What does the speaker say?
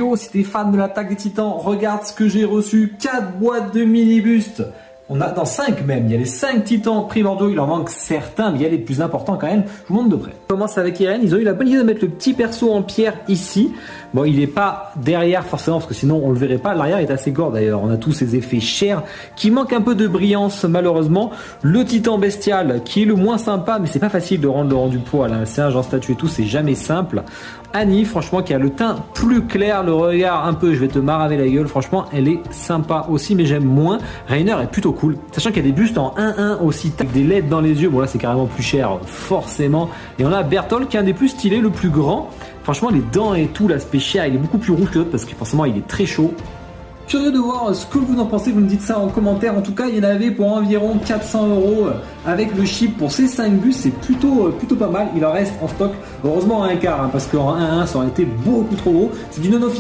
Yo, si t'es fan de l'attaque des Titans, regarde ce que j'ai reçu. 4 boîtes de mini-bustes. On a dans 5 même, il y a les 5 titans primordiaux, il en manque certains, mais il y a les plus importants quand même, je vous montre de près. On commence avec Irene, ils ont eu la bonne idée de mettre le petit perso en pierre ici. Bon, il n'est pas derrière forcément, parce que sinon on le verrait pas, l'arrière est assez gore d'ailleurs, on a tous ces effets chers qui manquent un peu de brillance malheureusement. Le titan bestial qui est le moins sympa, mais c'est pas facile de rendre le rendu poil, hein. C'est un genre statue et tout, c'est jamais simple. Annie, franchement, qui a le teint plus clair, le regard un peu, je vais te maraver la gueule, franchement, elle est sympa aussi, mais j'aime moins. Rainer est plutôt cool, sachant qu'il y a des bustes en 1-1 aussi, avec des LED dans les yeux, bon là c'est carrément plus cher, forcément. Et on a Berthold qui est un des plus stylés, le plus grand. Franchement, les dents et tout, l'aspect cher, il est beaucoup plus rouge que l'autre parce que forcément il est très chaud. Curieux de voir ce que vous en pensez, vous me dites ça en commentaire. En tout cas, il y en avait pour environ 400 € avec le chip pour ces 5 bus, c'est plutôt pas mal. Il en reste en stock, heureusement à un quart, hein, parce qu'en 1-1 ça aurait été beaucoup trop gros. C'est du non officiel.